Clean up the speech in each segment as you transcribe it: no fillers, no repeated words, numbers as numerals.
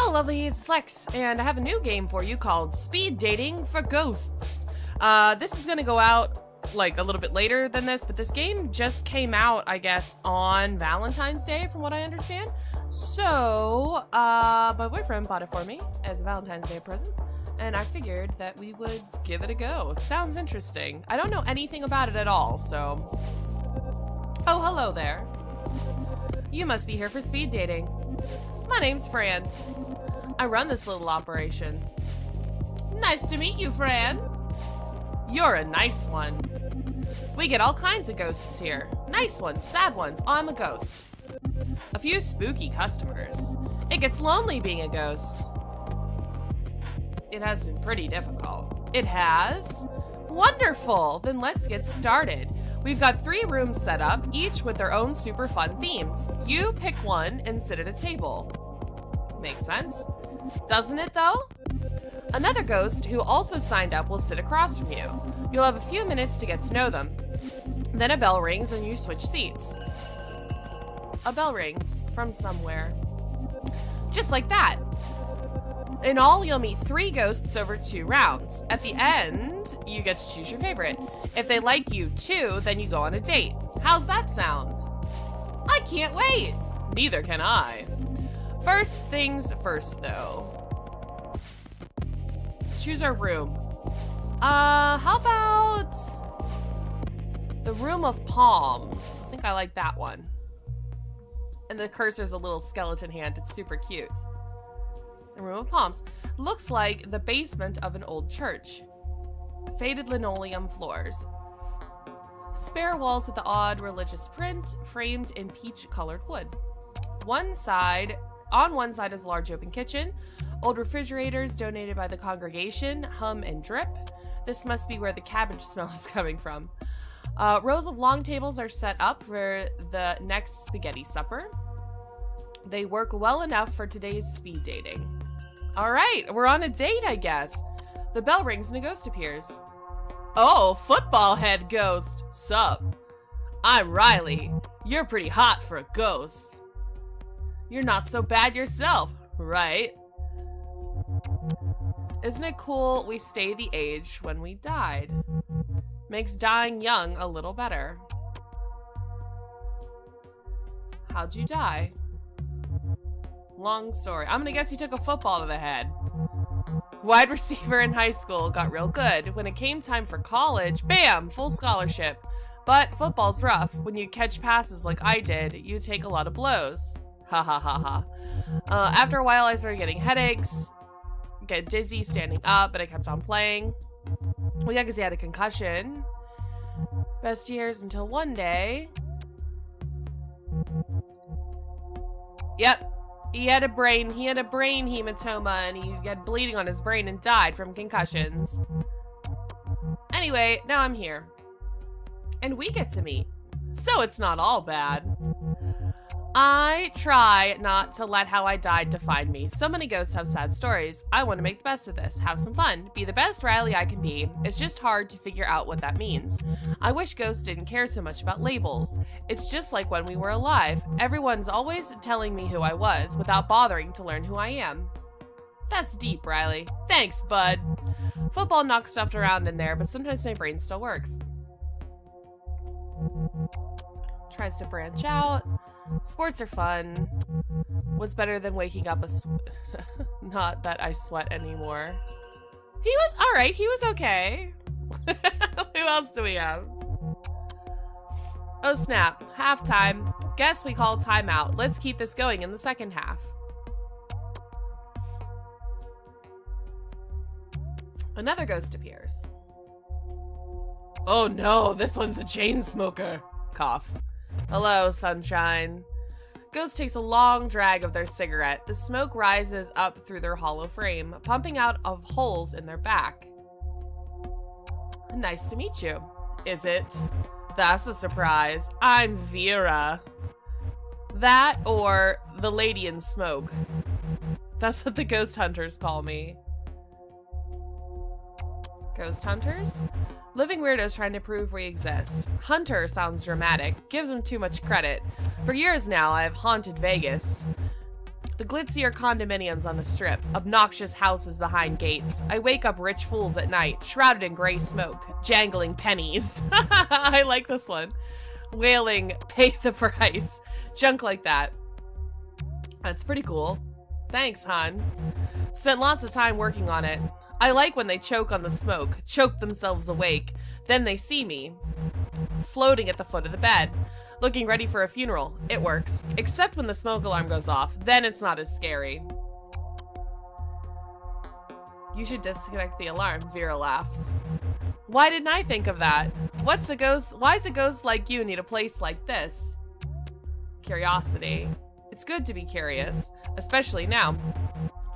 Hello, lovely, it's Lex, and I have a new game for you called Speed Dating for Ghosts. This is gonna go out like a little bit later than this, but this game just came out, I guess, on Valentine's Day, from what I understand. So, my boyfriend bought it for me as a Valentine's Day present, and I figured that we would give it a go. It sounds interesting. I don't know anything about it at all, so... Oh, hello there. You must be here for speed dating. My name's Fran. I run this little operation. Nice to meet you, Fran. You're a nice one. We get all kinds of ghosts here. Nice ones, sad ones. Oh, I'm a ghost. A few spooky customers. It gets lonely being a ghost. It has been pretty difficult. It has? Wonderful! Then let's get started. We've got 3 rooms set up, each with their own super fun themes. You pick one and sit at a table. Makes sense. Doesn't it, though? Another ghost who also signed up will sit across from you. You'll have a few minutes to get to know them. Then a bell rings and you switch seats. A bell rings from somewhere. Just like that. In all, you'll meet 3 ghosts over 2 rounds. At the end, you get to choose your favorite. If they like you too, then you go on a date. How's that sound? I can't wait! Neither can I. First things first, though. Choose our room. How about the Room of Palms? I think I like that one. And the cursor's a little skeleton hand. It's super cute. The Room of Palms. Looks like the basement of an old church. Faded linoleum floors. Spare walls with the odd religious print framed in peach-colored wood. On one side is a large open kitchen. Old refrigerators donated by the congregation hum and drip. This must be where the cabbage smell is coming from. Rows of long tables are set up for the next spaghetti supper. They work well enough for today's speed dating. All right, we're on a date, I guess. The bell rings and a ghost appears. Oh, football head ghost. Sup? I'm Riley. You're pretty hot for a ghost. You're not so bad yourself, right? Isn't it cool we stay the age when we died? Makes dying young a little better. How'd you die? Long story. I'm gonna guess you took a football to the head. Wide receiver in high school, got real good. When it came time for college, bam, full scholarship. But football's rough. When you catch passes like I did, you take a lot of blows. Ha ha ha ha. After a while, I started getting headaches, get dizzy standing up, but I kept on playing. Well, yeah, because he had a concussion. Best years until one day. Yep. He had a brain hematoma, and he had bleeding on his brain and died from concussions. Anyway, now I'm here. And we get to meet. So it's not all bad. I try not to let how I died define me. So many ghosts have sad stories. I want to make the best of this. Have some fun. Be the best Riley I can be. It's just hard to figure out what that means. I wish ghosts didn't care so much about labels. It's just like when we were alive. Everyone's always telling me who I was without bothering to learn who I am. That's deep, Riley. Thanks, bud. Football knocks stuff around in there, but sometimes my brain still works. Tries to branch out. Sports are fun. What's better than waking up not that I sweat anymore. He was alright. He was okay. Who else do we have? Oh, snap. Halftime. Guess we call timeout. Let's keep this going in the second half. Another ghost appears. Oh no, this one's a chain smoker. Cough. Hello, sunshine. Ghost takes a long drag of their cigarette. The smoke rises up through their hollow frame, pumping out of holes in their back. Nice to meet you. Is it? That's a surprise. I'm Vera. That or the lady in smoke. That's what the ghost hunters call me. Ghost hunters? Living weirdos trying to prove we exist. Hunter sounds dramatic. Gives them too much credit. For years now, I've haunted Vegas. The glitzier condominiums on the strip, obnoxious houses behind gates. I wake up rich fools at night, shrouded in gray smoke, jangling pennies. I like this one. Wailing, pay the price. Junk like that. That's pretty cool. Thanks, hon. Spent lots of time working on it. I like when they choke on the smoke, choke themselves awake. Then they see me, floating at the foot of the bed, looking ready for a funeral. It works. Except when the smoke alarm goes off. Then it's not as scary. You should disconnect the alarm, Vera laughs. Why didn't I think of that? What's a ghost? Why does a ghost like you need a place like this? Curiosity. It's good to be curious, especially now.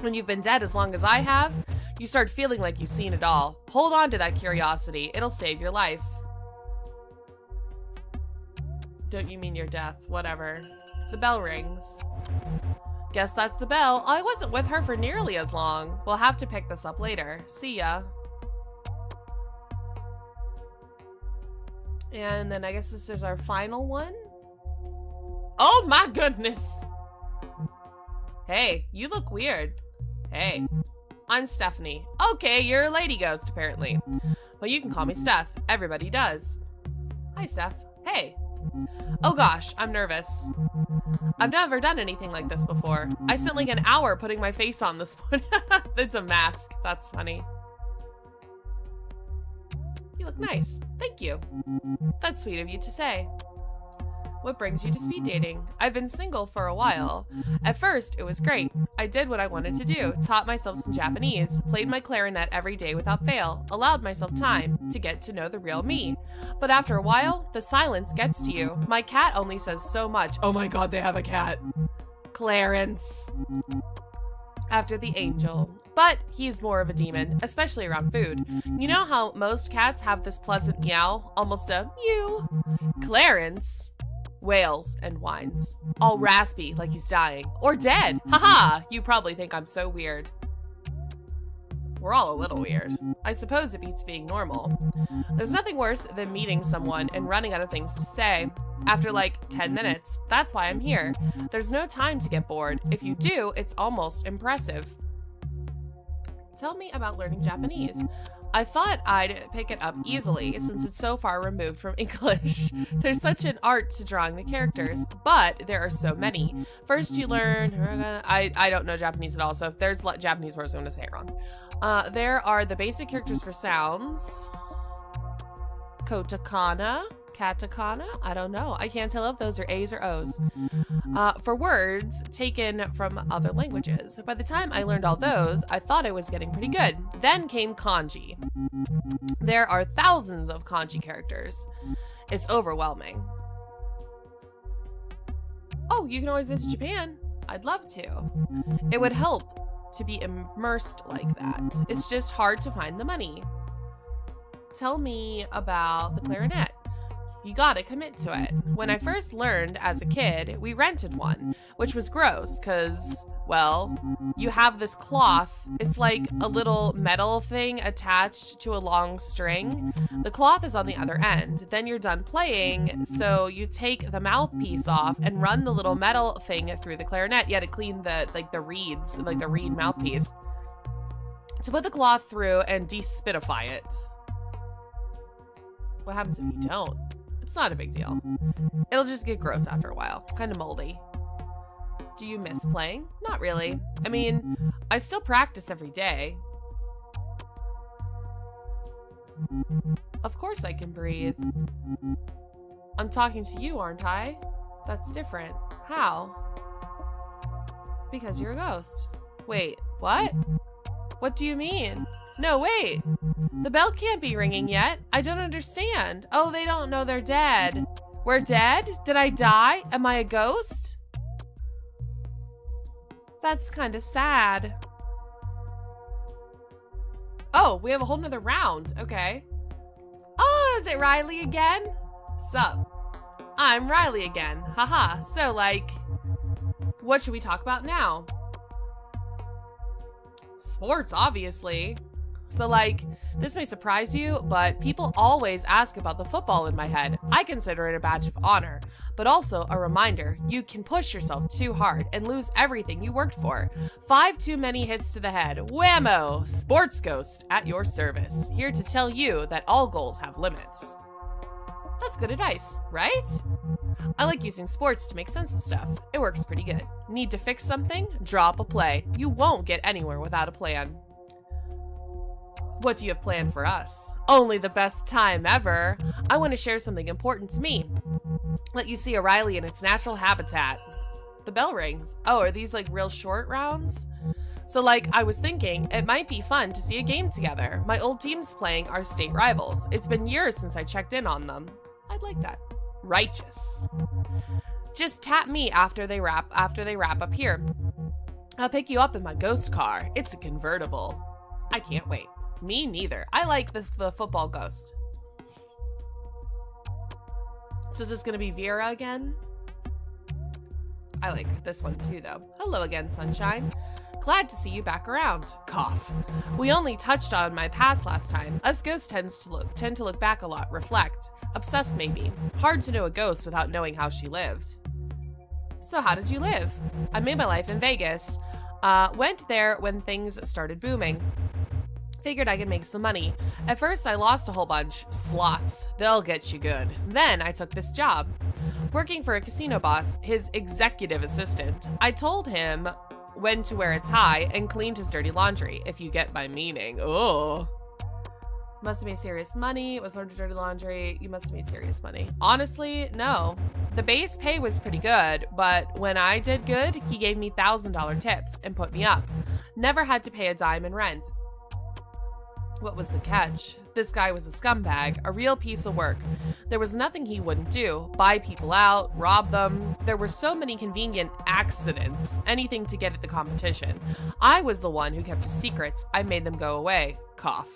When you've been dead as long as I have, you start feeling like you've seen it all. Hold on to that curiosity. It'll save your life. Don't you mean your death? Whatever. The bell rings. Guess that's the bell. I wasn't with her for nearly as long. We'll have to pick this up later. See ya. And then I guess this is our final one. Oh my goodness. Hey, you look weird. Hey, I'm Stephanie. Okay, you're a lady ghost, apparently. Well, you can call me Steph. Everybody does. Hi, Steph. Hey. Oh gosh, I'm nervous. I've never done anything like this before. I spent like an hour putting my face on this one. It's a mask. That's funny. You look nice. Thank you. That's sweet of you to say. What brings you to speed dating? I've been single for a while. At first, it was great. I did what I wanted to do, taught myself some Japanese, played my clarinet every day without fail, allowed myself time to get to know the real me. But after a while, the silence gets to you. My cat only says so much. Oh my god, they have a cat. Clarence. After the angel. But he's more of a demon, especially around food. You know how most cats have this pleasant meow, almost a mew? Clarence wails and whines, all raspy like he's dying or dead. Haha, you probably think I'm so weird. We're all a little weird. I suppose it beats being normal. There's nothing worse than meeting someone and running out of things to say. After like 10 minutes, that's why I'm here. There's no time to get bored. If you do, it's almost impressive. Tell me about learning Japanese. I thought I'd pick it up easily since it's so far removed from English. There's such an art to drawing the characters, but there are so many. First you learn, I don't know Japanese at all, so if there's Japanese words, I'm gonna say it wrong. There are the basic characters for sounds. Katakana, katakana, I don't know. I can't tell if those are A's or O's. For words taken from other languages. By the time I learned all those, I thought I was getting pretty good. Then came kanji. There are thousands of kanji characters. It's overwhelming. Oh, you can always visit Japan. I'd love to. It would help to be immersed like that. It's just hard to find the money. Tell me about the clarinet. You gotta commit to it. When I first learned as a kid, we rented one, which was gross because, well, you have this cloth. It's like a little metal thing attached to a long string. The cloth is on the other end. Then you're done playing, so you take the mouthpiece off and run the little metal thing through the clarinet. You had to clean the reeds, like the reed mouthpiece, to put the cloth through and despitify it. What happens if you don't? It's not a big deal. It'll just get gross after a while. Kind of moldy. Do you miss playing? Not really. I mean, I still practice every day. Of course I can breathe. I'm talking to you, aren't I? That's different. How? Because you're a ghost. Wait, what? What do you mean? No, wait. The bell can't be ringing yet. I don't understand. Oh, they don't know they're dead. We're dead? Did I die? Am I a ghost? That's kind of sad. Oh, we have a whole nother round. Okay. Oh, is it Riley again? Sup? I'm Riley again. Haha. So, like, what should we talk about now? Sports, obviously. So like, this may surprise you, but people always ask about the football in my head. I consider it a badge of honor, but also a reminder you can push yourself too hard and lose everything you worked for. 5 too many hits to the head. Whammo! Sports Ghost at your service. Here to tell you that all goals have limits. That's good advice, right? I like using sports to make sense of stuff. It works pretty good. Need to fix something? Draw up a play. You won't get anywhere without a plan. What do you have planned for us? Only the best time ever. I want to share something important to me. Let you see O'Reilly in its natural habitat. The bell rings. Oh, are these like real short rounds? So like, I was thinking it might be fun to see a game together. My old team's playing our state rivals. It's been years since I checked in on them. I'd like that. Righteous. Just tap me after they wrap up here. I'll pick you up in my ghost car. It's a convertible. I can't wait. Me neither. I like the football ghost. So is this gonna be Vera again? I like this one too though. Hello again, sunshine. Glad to see you back around. Cough. We only touched on my past last time. Us ghosts tend to look back a lot, reflect, obsess maybe. Hard to know a ghost without knowing how she lived. So how did you live? I made my life in Vegas. Went there when things started booming. Figured I could make some money. At first I lost a whole bunch. Slots. They'll get you good. Then I took this job. Working for a casino boss, his executive assistant. I told him when to wear a tie and cleaned his dirty laundry, if you get my meaning. Oh. Must have made serious money. Was learned dirty laundry. You must have made serious money. Honestly, no. The base pay was pretty good, but when I did good, he gave me $1,000 tips and put me up. Never had to pay a dime in rent. What was the catch? This guy was a scumbag, a real piece of work. There was nothing he wouldn't do. Buy people out, rob them. There were so many convenient accidents, anything to get at the competition. I was the one who kept his secrets. I made them go away. Cough.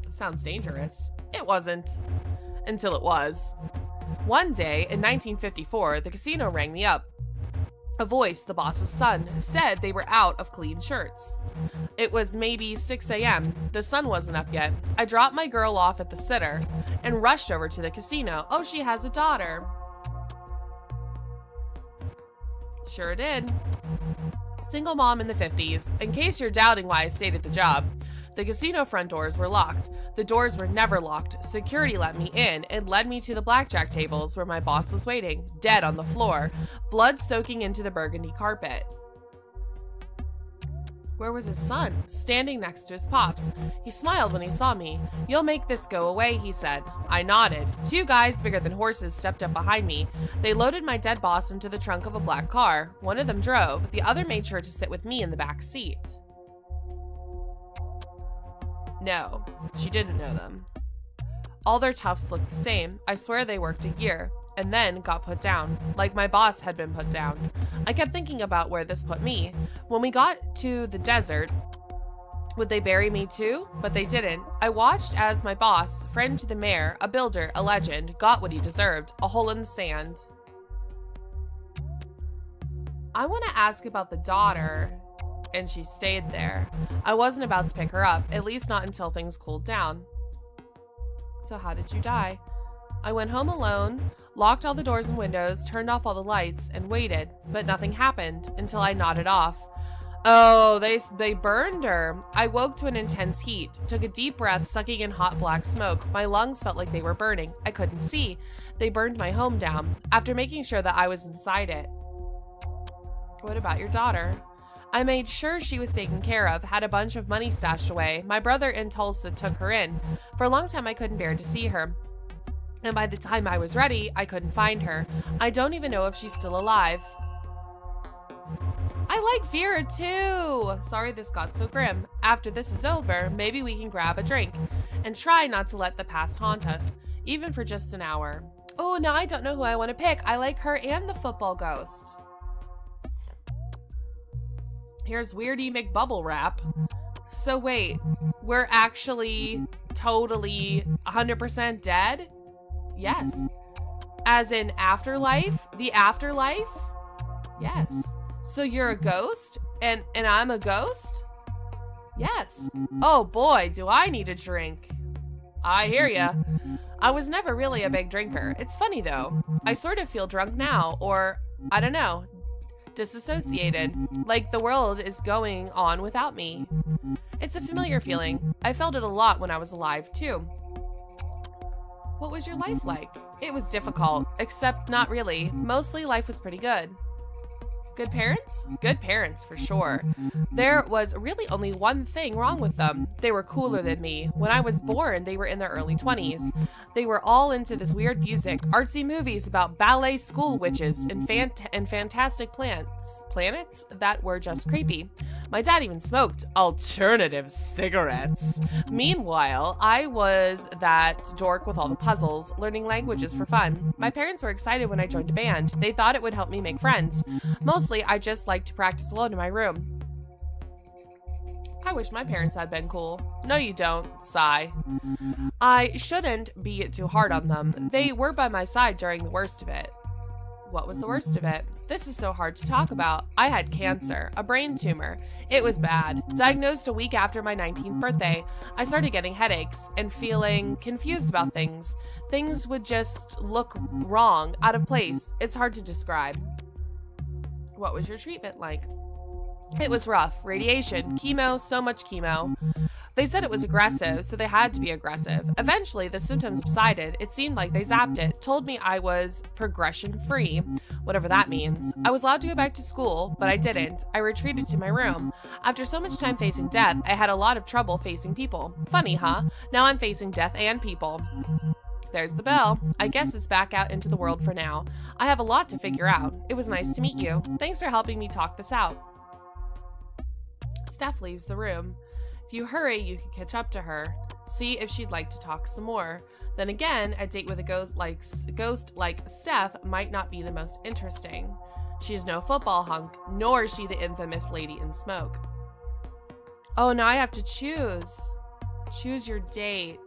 Sounds dangerous. It wasn't. Until it was. One day, in 1954, the casino rang me up. A voice, the boss's son, said they were out of clean shirts. It was maybe 6 a.m. The sun wasn't up yet. I dropped my girl off at the sitter and rushed over to the casino. Oh, she has a daughter. Sure did. Single mom in the 50s. In case you're doubting why I stayed at the job, the casino front doors were locked. The doors were never locked. Security let me in and led me to the blackjack tables where my boss was waiting, dead on the floor, blood soaking into the burgundy carpet. Where was his son? Standing next to his pops. He smiled when he saw me. You'll make this go away, he said. I nodded. 2 guys bigger than horses stepped up behind me. They loaded my dead boss into the trunk of a black car. One of them drove. The other made sure to sit with me in the back seat. No, she didn't know them. All their toughs looked the same. I swear they worked a year, and then got put down, like my boss had been put down. I kept thinking about where this put me. When we got to the desert, would they bury me too? But they didn't. I watched as my boss, friend to the mayor, a builder, a legend, got what he deserved, a hole in the sand. I want to ask about the daughter. And she stayed there. I wasn't about to pick her up, at least not until things cooled down. So how did you die? I went home alone, locked all the doors and windows, turned off all the lights, and waited, but nothing happened until I nodded off. Oh, they burned her. I woke to an intense heat, took a deep breath, sucking in hot black smoke. My lungs felt like they were burning. I couldn't see. They burned my home down, after making sure that I was inside it. What about your daughter? I made sure she was taken care of, had a bunch of money stashed away. My brother in Tulsa took her in. For a long time, I couldn't bear to see her. And by the time I was ready, I couldn't find her. I don't even know if she's still alive. I like Vera too. Sorry this got so grim. After this is over, maybe we can grab a drink and try not to let the past haunt us, even for just an hour. Oh, now I don't know who I want to pick. I like her and the football ghost. Here's Weirdy McBubble Wrap. So wait, we're actually totally 100% dead? Yes. As in afterlife? The afterlife? Yes. So you're a ghost? And I'm a ghost? Yes. Oh boy, do I need a drink. I hear ya. I was never really a big drinker. It's funny though. I sort of feel drunk now, or I don't know, disassociated, like the world is going on without me. It's a familiar feeling. I felt it a lot when I was alive too. What was your life like? It was difficult, except not really. Mostly life was pretty good. Good parents? Good parents, for sure. There was really only one thing wrong with them. They were cooler than me. When I was born, they were in their early 20s. They were all into this weird music, artsy movies about ballet school witches, and fantastic planets that were just creepy. My dad even smoked alternative cigarettes. Meanwhile, I was that dork with all the puzzles, learning languages for fun. My parents were excited when I joined a band. They thought it would help me make friends. Mostly, I just like to practice alone in my room. I wish my parents had been cool. No, you don't. Sigh. I shouldn't be too hard on them. They were by my side during the worst of it. What was the worst of it? This is so hard to talk about. I had cancer, a brain tumor. It was bad. Diagnosed a week after my 19th birthday, I started getting headaches and feeling confused about things. Things would just look wrong, out of place. It's hard to describe. What was your treatment like? It was rough. Radiation, chemo, so much chemo. They said it was aggressive, so they had to be aggressive. Eventually, the symptoms subsided. It seemed like they zapped it, told me I was progression-free, whatever that means. I was allowed to go back to school, but I didn't. I retreated to my room. After so much time facing death, I had a lot of trouble facing people. Funny, huh? Now I'm facing death and people. There's the bell. I guess it's back out into the world for now. I have a lot to figure out. It was nice to meet you. Thanks for helping me talk this out. Steph leaves the room. If you hurry, you can catch up to her. See if she'd like to talk some more. Then again, a date with a ghost like Steph might not be the most interesting. She's no football hunk, nor is she the infamous lady in smoke. Oh, now I have to choose. Choose your date.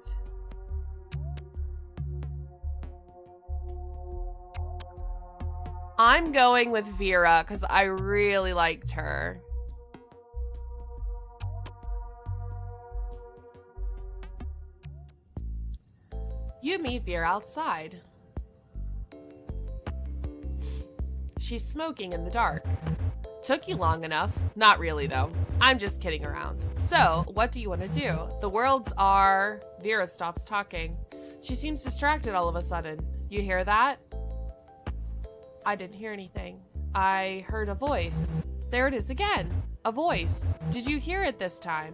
I'm going with Vera because I really liked her. You meet Vera outside. She's smoking in the dark. Took you long enough. Not really, though. I'm just kidding around. So, what do you want to do? The worlds are... Vera stops talking. She seems distracted all of a sudden. You hear that? I didn't hear anything. I heard a voice. There it is again. A voice. Did you hear it this time?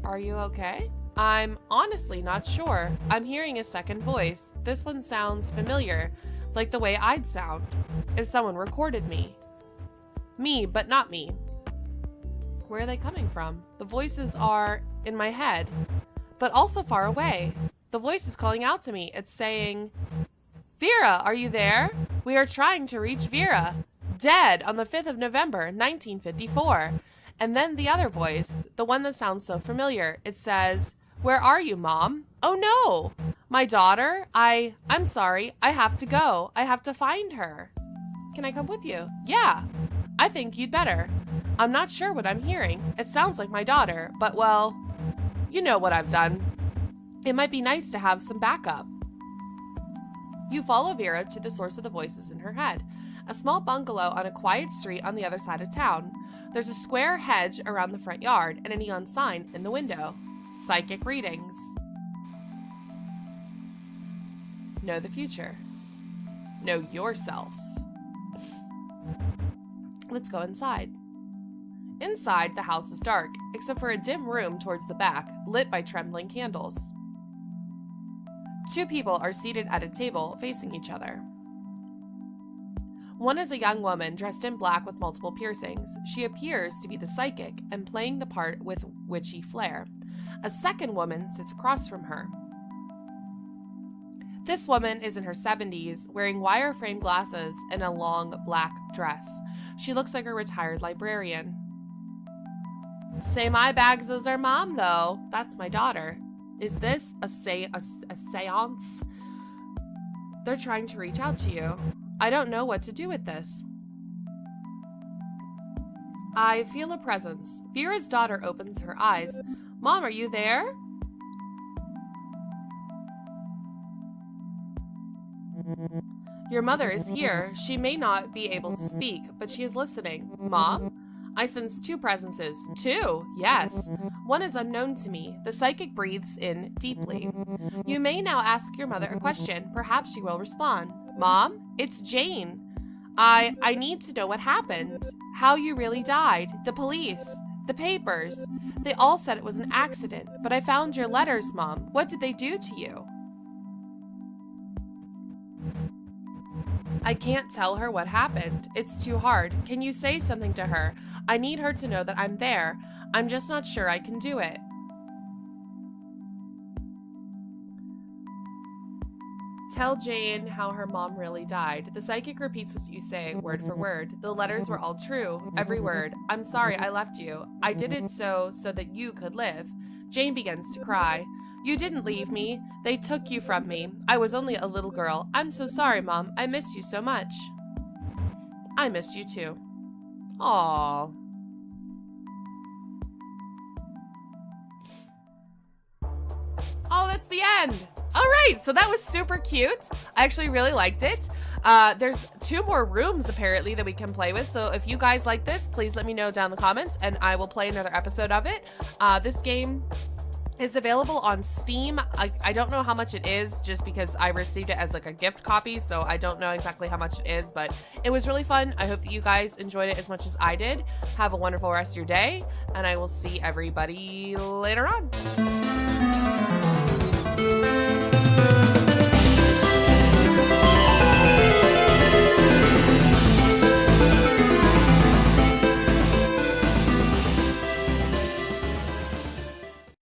Are you okay? I'm honestly not sure. I'm hearing a second voice. This one sounds familiar, like the way I'd sound if someone recorded me. Me, but not me. Where are they coming from? The voices are in my head, but also far away. The voice is calling out to me. It's saying, Vera, are you there? We are trying to reach Vera. Dead on the 5th of November, 1954. And then the other voice, the one that sounds so familiar, it says, where are you, Mom? Oh no! My daughter? I'm sorry. I have to go. I have to find her. Can I come with you? Yeah. I think you'd better. I'm not sure what I'm hearing. It sounds like my daughter, but well, you know what I've done. It might be nice to have some backup. You follow Vera to the source of the voices in her head. A small bungalow on a quiet street on the other side of town. There's a square hedge around the front yard and a neon sign in the window. Psychic readings. Know the future. Know yourself. Let's go inside. Inside, the house is dark, except for a dim room towards the back, lit by trembling candles. Two people are seated at a table facing each other. One is a young woman dressed in black with multiple piercings. She appears to be the psychic and playing the part with witchy flair. A second woman sits across from her. This woman is in her 70s, wearing wire-frame glasses and a long black dress. She looks like a retired librarian. Same eye bags as her mom, though. That's my daughter. Is this a seance? They're trying to reach out to you. I don't know what to do with this. I feel a presence. Vera's daughter opens her eyes. Mom, are you there? Your mother is here. She may not be able to speak, but she is listening. Mom? I sense two presences. Two? Yes. One is unknown to me. The psychic breathes in deeply. You may now ask your mother a question. Perhaps she will respond. Mom? It's Jane. I need to know what happened. How you really died. The police. The papers. They all said it was an accident, but I found your letters, Mom. What did they do to you? I can't tell her what happened. It's too hard. Can you say something to her? I need her to know that I'm there. I'm just not sure I can do it. Tell Jane how her mom really died. The psychic repeats what you say, word for word. The letters were all true, every word. I'm sorry I left you. I did it so that you could live. Jane begins to cry. You didn't leave me. They took you from me. I was only a little girl. I'm so sorry, Mom. I miss you so much. I miss you too. Aww. Oh, that's the end. All right, so that was super cute. I actually really liked it. There's 2 more rooms apparently that we can play with. So if you guys like this, please let me know down in the comments and I will play another episode of it. This game is available on Steam. I don't know how much it is just because I received it as like a gift copy, so I don't know exactly how much it is, but it was really fun. I hope that you guys enjoyed it as much as I did. Have a wonderful rest of your day, and I will see everybody later on.